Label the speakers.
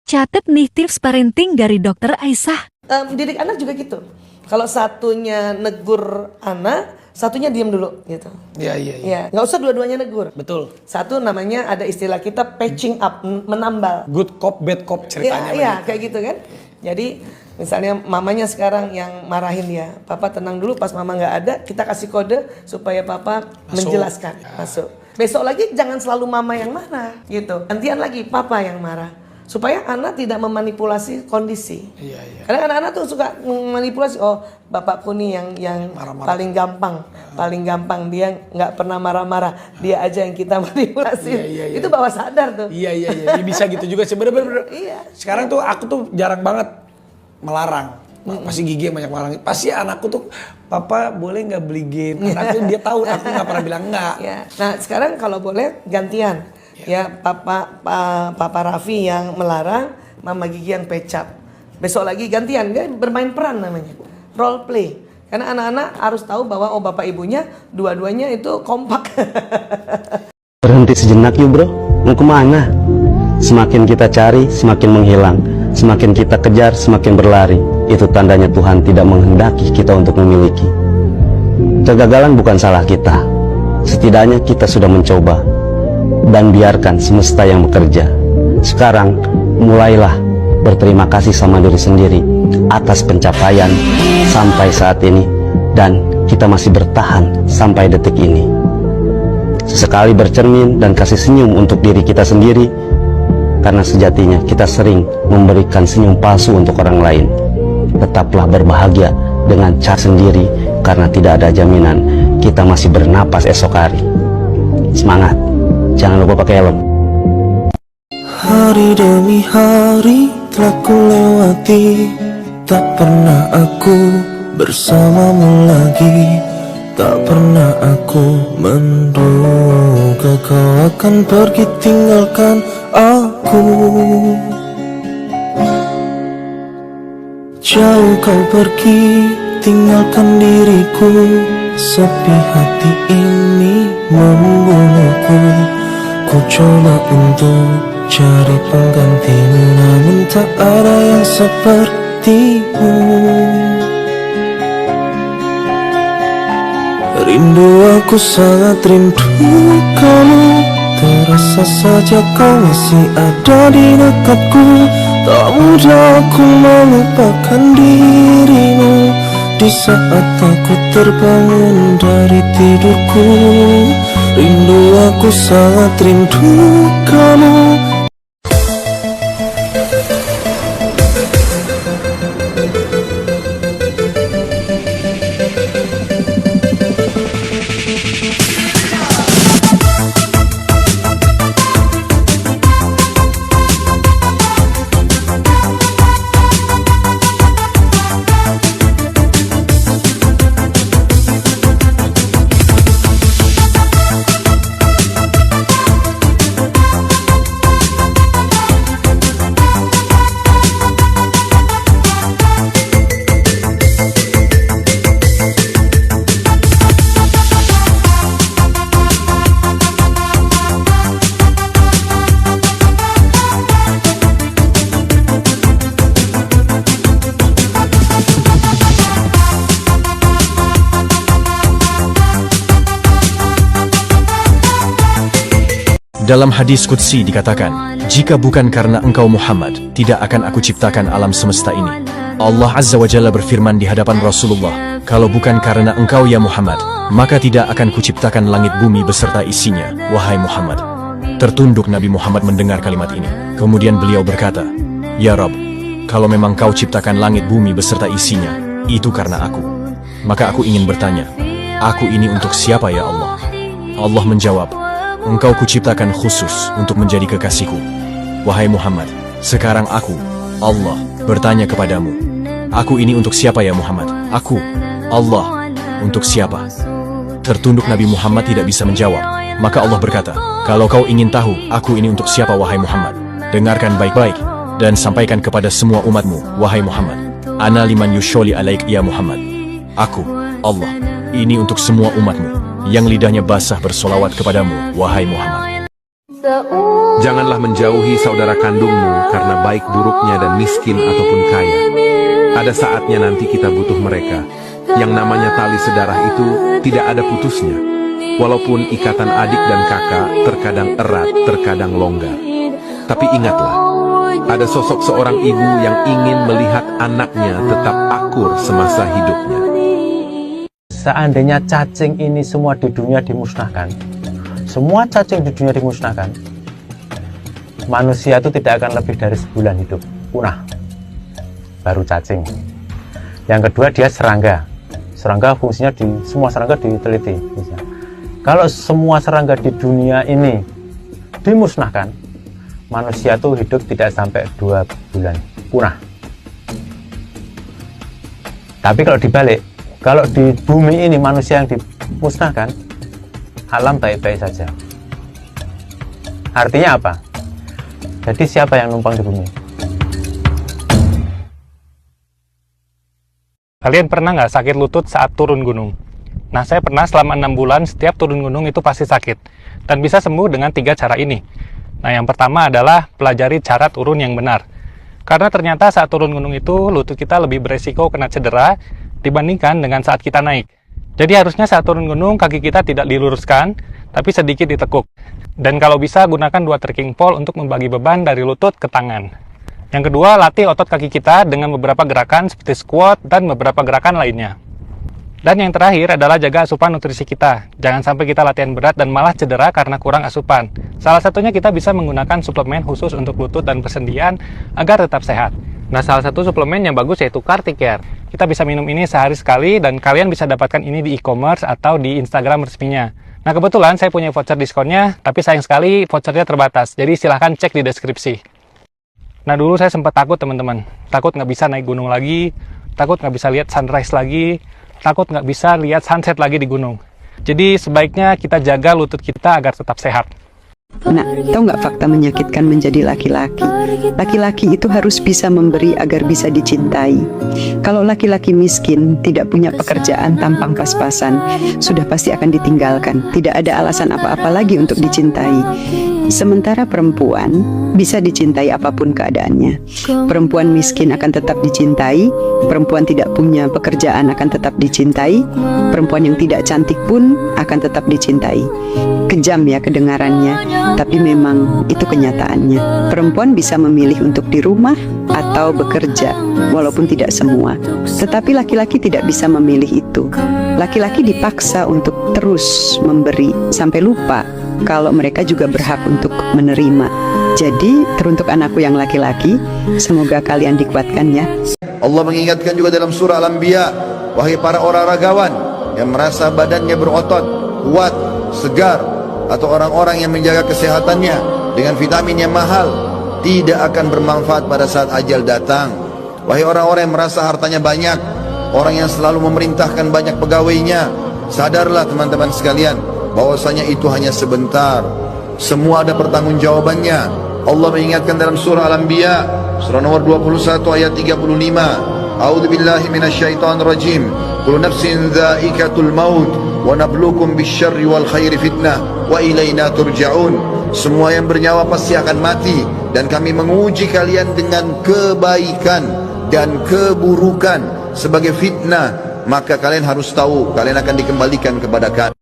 Speaker 1: Catet nih tips parenting dari Dokter Aisyah.
Speaker 2: Didik anak juga gitu. Kalau satunya negur anak, satunya diam dulu gitu. Iya. Nggak usah dua-duanya negur.
Speaker 3: Betul.
Speaker 2: Satu namanya ada istilah kita patching up, menambal.
Speaker 3: Good cop, bad cop ceritanya.
Speaker 2: Iya, kayak gitu kan. Jadi misalnya mamanya sekarang yang marahin dia, papa tenang dulu, pas mama nggak ada, kita kasih kode supaya papa menjelaskan. Masuk. Besok lagi jangan selalu mama yang marah gitu. Gantian lagi papa yang marah. Supaya anak tidak memanipulasi kondisi.
Speaker 3: Iya.
Speaker 2: Karena anak-anak tuh suka memanipulasi. Oh, bapakku nih yang
Speaker 3: Marah-marah.
Speaker 2: paling gampang dia nggak pernah marah-marah. Dia aja yang kita manipulasi.
Speaker 3: Iya.
Speaker 2: Itu bawah sadar tuh.
Speaker 3: Iya. Bisa gitu juga sih. Bener.
Speaker 2: Iya.
Speaker 3: Sekarang tuh aku tuh jarang banget melarang. Pasti Gigi yang banyak melarang. Pasti anakku tuh, papa boleh nggak beli game? Anakku dia tahu, aku nggak pernah bilang nggak.
Speaker 2: Ya. Nah sekarang kalau boleh gantian. Ya Papa Raffi yang melarang, Mama Gigi yang pecap. Besok lagi gantian, dia bermain peran namanya, role play. Karena anak-anak harus tahu bahwa oh bapak ibunya dua-duanya itu kompak.
Speaker 4: Berhenti sejenak yuk bro, mau kemana? Semakin kita cari, semakin menghilang. Semakin kita kejar, semakin berlari. Itu tandanya Tuhan tidak menghendaki kita untuk memiliki. Kegagalan bukan salah kita. Setidaknya kita sudah mencoba. Dan biarkan semesta yang bekerja. Sekarang mulailah berterima kasih sama diri sendiri atas pencapaian sampai saat ini, dan kita masih bertahan sampai detik ini. Sesekali bercermin dan kasih senyum untuk diri kita sendiri, karena sejatinya kita sering memberikan senyum palsu untuk orang lain. Tetaplah berbahagia dengan cara sendiri, karena tidak ada jaminan kita masih bernapas esok hari. Semangat! Jangan lupa pakai helm.
Speaker 5: Hari demi hari telah ku lewati, tak pernah aku bersamamu lagi. Tak pernah aku menduga kau akan pergi tinggalkan aku. Jauh kau pergi tinggalkan diriku, sepi hati ini membunuhku. Ku coba untuk cari penggantimu, namun tak ada yang sepertimu. Rindu, aku sangat rindu kamu. Terasa saja kau masih ada di dekatku. Tak mudah aku melupakan dirimu di saat aku terbangun dari tidurku. Rindu, aku sangat rindu kamu.
Speaker 6: Dalam hadis Qudsi dikatakan, jika bukan karena engkau Muhammad, tidak akan aku ciptakan alam semesta ini. Allah Azza wa Jalla berfirman di hadapan Rasulullah, kalau bukan karena engkau ya Muhammad, maka tidak akan kuciptakan langit bumi beserta isinya, wahai Muhammad. Tertunduk Nabi Muhammad mendengar kalimat ini. Kemudian beliau berkata, ya Rabb, kalau memang kau ciptakan langit bumi beserta isinya, itu karena aku. Maka aku ingin bertanya, aku ini untuk siapa ya Allah? Allah menjawab, engkau kuciptakan khusus untuk menjadi kekasihku. Wahai Muhammad, sekarang aku, Allah, bertanya kepadamu, aku ini untuk siapa ya Muhammad? Aku, Allah, untuk siapa? Tertunduk Nabi Muhammad tidak bisa menjawab. Maka Allah berkata, kalau kau ingin tahu aku ini untuk siapa wahai Muhammad, dengarkan baik-baik dan sampaikan kepada semua umatmu, wahai Muhammad. Ana liman yusholi alaik ya Muhammad. Aku, Allah, ini untuk semua umatmu yang lidahnya basah bersolawat kepadamu, wahai Muhammad.
Speaker 7: Janganlah menjauhi saudara kandungmu karena baik buruknya dan miskin ataupun kaya. Ada saatnya nanti kita butuh mereka. Yang namanya tali sedarah itu tidak ada putusnya. Walaupun ikatan adik dan kakak terkadang erat, terkadang longgar. Tapi ingatlah, ada sosok seorang ibu yang ingin melihat anaknya tetap akur semasa hidupnya.
Speaker 8: Seandainya cacing ini semua di dunia dimusnahkan, semua cacing di dunia dimusnahkan, manusia itu tidak akan lebih dari sebulan hidup, punah. Baru cacing. Yang kedua, dia serangga. Serangga fungsinya semua serangga diteliti. Kalau semua serangga di dunia ini dimusnahkan, manusia itu hidup tidak sampai 2 bulan, punah. Tapi kalau dibalik, kalau di bumi ini manusia yang dimusnahkan, alam baik-baik saja. Artinya apa? Jadi siapa yang numpang di bumi?
Speaker 9: Kalian pernah nggak sakit lutut saat turun gunung? Nah, saya pernah selama 6 bulan setiap turun gunung itu pasti sakit. Dan bisa sembuh dengan 3 cara ini. Nah, yang pertama adalah pelajari cara turun yang benar. Karena ternyata saat turun gunung itu lutut kita lebih beresiko kena cedera dibandingkan dengan saat kita naik. Jadi harusnya saat turun gunung kaki kita tidak diluruskan, tapi sedikit ditekuk. Dan kalau bisa gunakan 2 trekking pole untuk membagi beban dari lutut ke tangan. Yang kedua, latih otot kaki kita dengan beberapa gerakan seperti squat dan beberapa gerakan lainnya. Dan yang terakhir adalah jaga asupan nutrisi kita. Jangan sampai kita latihan berat dan malah cedera karena kurang asupan. Salah satunya kita bisa menggunakan suplemen khusus untuk lutut dan persendian agar tetap sehat. Nah, salah satu suplemen yang bagus yaitu Carticare. Kita bisa minum ini sehari sekali dan kalian bisa dapatkan ini di e-commerce atau di Instagram resminya. Nah, kebetulan saya punya voucher diskonnya, tapi sayang sekali vouchernya terbatas. Jadi silahkan cek di deskripsi. Nah, dulu saya sempat takut teman-teman. Takut nggak bisa naik gunung lagi, takut nggak bisa lihat sunrise lagi, takut nggak bisa lihat sunset lagi di gunung. Jadi sebaiknya kita jaga lutut kita agar tetap sehat.
Speaker 10: Nah, tahu nggak fakta menyakitkan menjadi laki-laki? Laki-laki itu harus bisa memberi agar bisa dicintai. Kalau laki-laki miskin, tidak punya pekerjaan, tampang pas-pasan, sudah pasti akan ditinggalkan. Tidak ada alasan apa-apa lagi untuk dicintai. Sementara perempuan bisa dicintai apapun keadaannya. Perempuan miskin akan tetap dicintai, perempuan tidak punya pekerjaan akan tetap dicintai, perempuan yang tidak cantik pun akan tetap dicintai. Kejam ya kedengarannya, tapi memang itu kenyataannya. Perempuan bisa memilih untuk di rumah atau bekerja, walaupun tidak semua. Tetapi laki-laki tidak bisa memilih itu. Laki-laki dipaksa untuk terus memberi sampai lupa kalau mereka juga berhak untuk menerima. Jadi teruntuk anakku yang laki-laki, semoga kalian dikuatkan ya.
Speaker 11: Allah mengingatkan juga dalam surah Al-Anbiya, wahai para orang ragawan yang merasa badannya berotot, kuat, segar, atau orang-orang yang menjaga kesehatannya dengan vitamin yang mahal, tidak akan bermanfaat pada saat ajal datang. Wahai orang-orang yang merasa hartanya banyak, orang yang selalu memerintahkan banyak pegawainya, sadarlah teman-teman sekalian, bahwasanya itu hanya sebentar. Semua ada pertanggungjawabannya. Allah mengingatkan dalam surah Al-Anbiya, surah nomor 21 ayat 35. A'udzubillahi minasyaitonir rajim. Kullu nafsin dha'iqatul maut wa nabluukum bisyarri wal khairi fitnah wa ilaina turja'un. Semua yang bernyawa pasti akan mati dan kami menguji kalian dengan kebaikan dan keburukan sebagai fitnah. Maka kalian harus tahu kalian akan dikembalikan kepada kami.